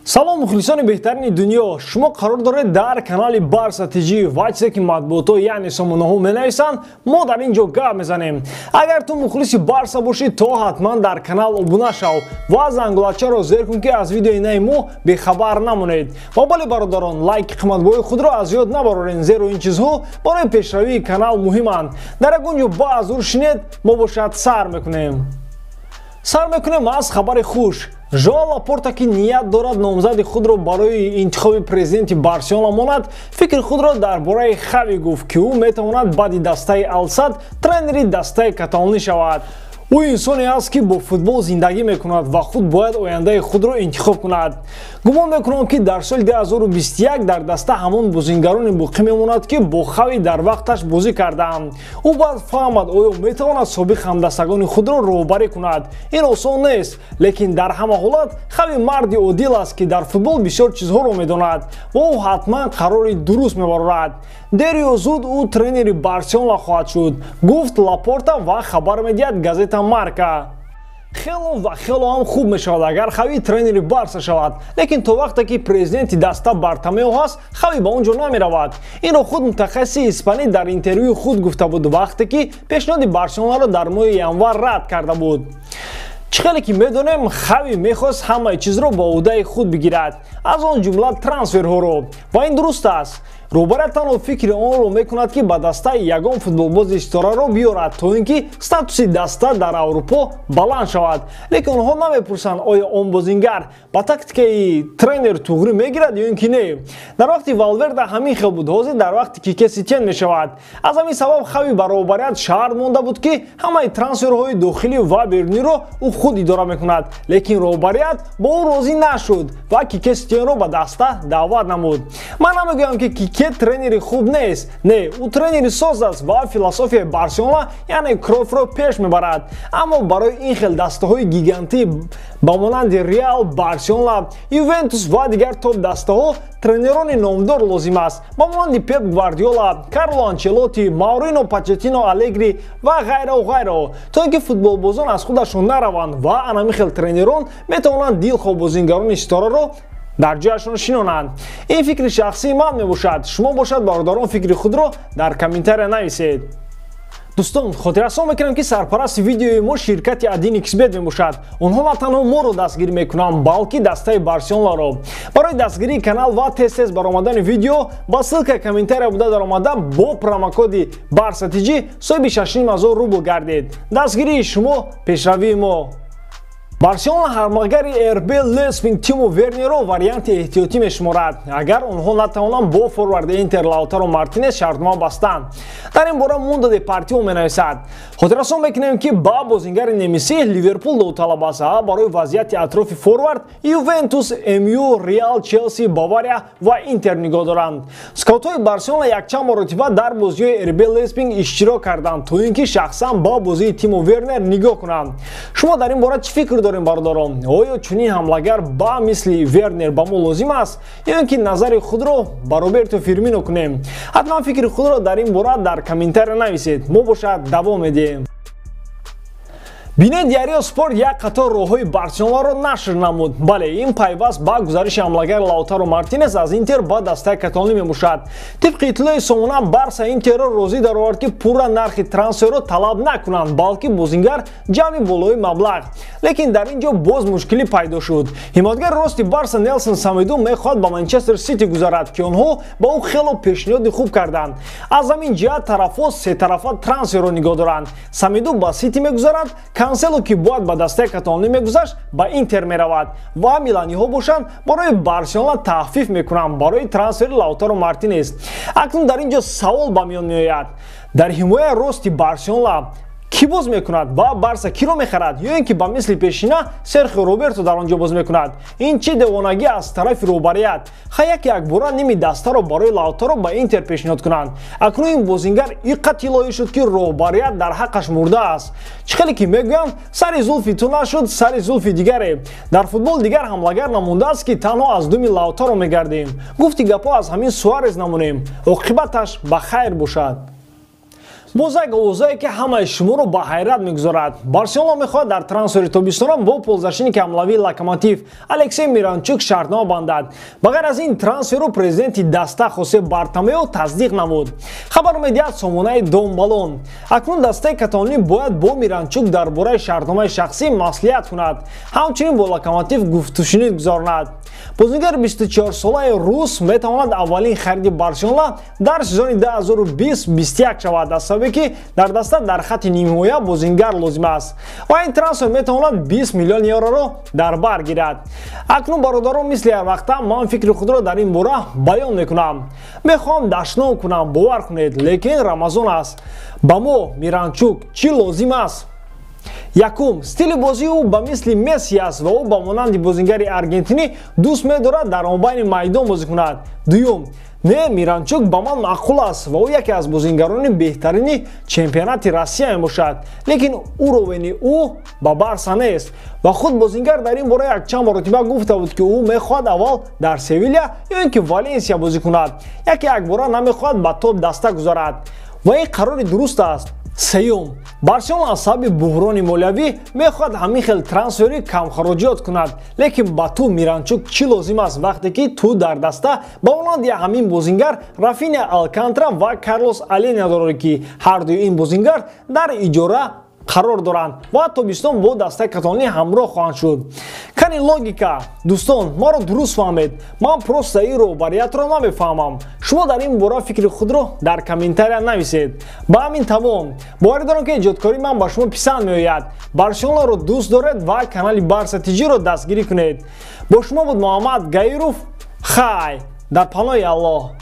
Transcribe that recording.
салом мухлисони беҳтарини дунё, шумо қарор доред дар канали Барса ТЖ ва чизе ки матбуотҳо яъне сомонаҳо менависанд, мо дар ин ҷо гап мезанем. Агар ту мухлиси Барса бошӣ, то ҳатман дар канал обуна шав ва зангулачаро зер кун ки аз видеои нави мо бехабар намонед. Ва бали бародарон, лайки қиматбои худро аз ёд набарорен, зеро ин чизҳо барои пешравии канал муҳиманд. Дар ягон ҷо баъз ур шинед, мо бошад сар мекунем аз хабари хуш. Жоан Лапорта ки ният дорад номзади худро барои интихоби президенти Барселона монад, фикри худро дар бораи Хави гуфт ки ӯ метавонад баъди дастаи Ал-Сад тренери дастаи каталонӣ шавад. ӯ инсоне аст ки бо футбол зиндагӣ мекунад ва худ бояд ояндаи худро интихоб кунад. гумон мекунам ки дар соли 2021 дар даста ҳамон бозингарони боқӣ мемонад ки бо Хави дар вақташ бозӣ кардаанд. ӯ баъд фаҳмад оё метавонад собиқ ҳамдастагони худро роҳбарӣ кунад. ин осон нест, лекин дар ҳама ҳолат Хави марди одил аст ки дар футбол бисёр чизҳоро медонад ва ӯ ҳатман қарори дуруст мебарорад. дер ё зуд ӯ тренери Барселона хоҳад шуд, гуфт Лапорта ва хабар медиҳад газета Марка. Хело ҳам хуб мешавад агар Хави тренери Барса шавад, лекин то вақте ки президенти даста Бартомео ҳаст, Хави ба он ҷо намеравад. инро худ мутахассиси испанӣ дар интервюи худ гуфта буд вақте ки пешниҳоди Барселонаро дар моҳи январ рад карда буд. чӣ хеле ки медонем, Хави мехост ҳамаи чизро ба ӯҳдаи худ бигирад, аз он ҷумла трансферҳоро. ва ин дуруст аст. роҳбария танҳо фикри онро мекунад ки ба дастаи ягон футболбози ситораро биёрад, то ин ки статуси даста дар Аврупо баланд шавад. лекин онҳо намепурсанд оё он бозингар ба тактикаи тренер туғрӣ мегирад ё ин ки не. дар вақти Валверде ҳамин хел буд, ҳозир дар вақти Кике Сетьен мешавад. аз ҳамин сабаб Хави ба роҳбарият шарт монда буд ки ҳамаи трансферҳои дохилӣ ва беруниро ӯ худ идора мекунад, лекин роҳбарият бо ӯ розӣ нашуд ва Кике Сетьенро ба даста даъват намуд. ман намегӯям ки Кике тренери хуб нест, не, ӯ тренери соз аст ва философияи Барселона яъне Кройфро пеш мебарад. аммо барои ин хел дастаҳои гигантӣ ба монанди Реал, Барселона, Ювентус ва дигар топ дастаҳо тренерони номдор лозим аст, ба монанди Пеп Гвардиола, Карло Анчелоти, Маурино Почеттино, Алегри ва ғайраҳо, то ин ки футболбозон аз худашон нараванд ва анамин хел тренерон метавонанд дилхоҳ бозингарони ситораро дар ҷояшон шинонанд. ин фикри шахсии ман мебошад. шумо бошад бародарон фикри худро дар комментария нависед. дӯстон, хотиррасон мекунам ки сарпарасти видеои мо ширкати Adin XBet мебошад. онҳо на танҳо моро дастгирӣ мекунанд, балки дастаи Барселонаро. барои дастгирии канал ва тез баромадани видео ба ссилкаи комментария буда даромада бо промокоди Barsa TG соҳиби 6500 рубл гардед. дастгирии шумо пешравии мо. Барселона ҳармагари РБ Лейпциг Тимо Вернерро варианти эҳтиётӣ мешуморад, агар онҳо натавонанд бо форварди Интер Лаутаро Мартинес шартнома бастанд. дар ин бора Мундо Депортиво менависад. хотиррасон мекунем ки ба бозингари немисӣ Ливерпул довталаб аст ва барои вазъияти атрофи форвард Ювентус, МЮ, Реал, Челси, Бавария ва Интер нигоҳ доранд. скаутҳои Барселона якчанд маротиба дар бозиҳои РБ Лейпциг иштирок карданд, то ин ки шахсан ба бозии Тимо Вернер нигоҳ кунанд. шумо дар ин бора чӣ фикр дорем бародарон? оё чунин ҳамлагар ба мисли Вернер ба мо лозим аст ё ин ки назари худро ба Роберто Фирмино кунем? ҳатман фикри худро дар ин бора дар комментария нависед. мо бошад давом медиҳем. бинед Диарио Спорт як қатор роҳҳои Барселонаро нашр намуд. бале, ин пайваст ба гузариши ҳамлагар Лаутаро Мартинес аз Интер ба дастаи каталонӣ мебошад. тибқи иттилои сомона Барса Интерро розӣ даровард ки пурра нархи трансферро талаб накунанд, балки бозингар ҷамъи болои маблағ. лекин дар ин ҷо боз мушкилӣ пайдо шуд. ҳимоятгари рости Барса Нелсон Самеду мехоҳад ба Манчестер Сити гузарад ки онҳо ба ӯ хело пешниҳоди хуб карданд. аз ҳамин ҷиҳат тарафҳо сетарафа трансферро нигоҳ доранд. Самеду ба Сити мегузарад, Кансело ки бояд ба дастаи каталонӣ мегузашт ба Интер меравад ва миланиҳо бошанд барои Барселона таҳфиф мекунанд барои трансфери Лаутаро Мартинес. акнун дар ин ҷо савол ба миён меояд. дар ҳимояи рости Барселона ки боз мекунад ва Барса киро мехарад, ё ин ки ба мисли пешина Серхио Роберто дар он ҷо боз мекунад? ин чӣ девонагӣ аз тарафи роҳбарият? якбора ними дастаро барои Лаутаро ба Интер пешниҳод кунанд. акнун ин бозингар иққа тиллоӣ шуд ки роҳбарият дар ҳаққаш мурдааст. чӣ хеле ки мегӯям, сари зулфи ту нашуд, сари зулфи дигаре. дар футбол дигар ҳамлагар намондааст ки танҳо аз думи Лаутаро мегардем. гуфти гапҳо аз ҳамин Суарес намонем. оқибаташ ба хайр бошад. боз як овозае ки ҳамаи шуморо ба ҳайрат мегузорад. Барселона мехоҳад дар трансфери тобистона бо ползашиники ҳамлавии Локомотив Алексей Миранчук шартнома бандад. Ба ғайр аз ин трансферро президенти даста Хосе Бартомео тасдиқ намуд. Хабар медиҳад сомонаи Домбалон. Акнун дастаи каталонӣ бояд бо Миранчук дар бораи шартномаи шахсӣ маслиҳат кунад. Ҳамчунин бо Локомотив гуфтушунид гузаронад. Бозигари 24-солаи рус метавонад аввалин хариди Барселона дар сезони 2020-21 шавад, аз сабаби ки дар даста дар хатти нимҳоя бозингар лозим аст ва ин трансфер метавонад 20 миллион евроро дар бар гирад. Акнун бародарон мисли ҳар вақта ман фикри худро дар ин бора баён мекунам. Мехоҳам дашном кунам, бовар кунед, лекин Рамазон аст. Ба мо Миранчук чӣ лозим аст? Якум, стили бозии ӯ ба мисли Месси аст ва ӯ ба монанди бозингари аргентинӣ дӯст медорад дар онбайни майдон бозӣ кунад. Дуюм, не, Миранчук ба ман маъқул аст ва ӯ яке аз бозингарони беҳтарини чемпионати Россия мебошад, лекин уровени ӯ ба Барса нест ва худ бозингар дар ин бора якчанд маротиба гуфта буд ки ӯ мехоҳад аввал дар Севилия ё ин ки Валенсия бозӣ кунад, яке якбора намехоҳад ба топ даста гузарад ва ин қарори дуруст аст. Сеюм, Барселона аз сабаби буҳрони молиявӣ мехоҳад ҳамин хел трансфери камхароҷиёт кунад, лекин ба ту Миранчук чӣ лозим аст вақте ки ту дар даста ба монанди ҳамин бозингар Рафиня Алкантара ва Карлос Аления дорӣ ки ҳардуи ин бозингар дар иҷора қарор доранд ва тобистон бо дастаи каталонӣ ҳамроҳ хоҳанд шуд. Кани логика, дӯстон, моро дуруст фаҳмед. Ман просто ин роҳбариятро намефаҳмам. Шумо дар ин бора фикри худро дар комментария нависед. Ба ҳамин тамом, боварӣ дорам ки эҷодкории ман ба шумо писанд меояд. Барселонаро дӯст доред ва канали Барса TG-ро дастгирӣ кунед. Бо шумо буд Муҳаммад Гаиров. Хай, дар паноҳи Аллоҳ.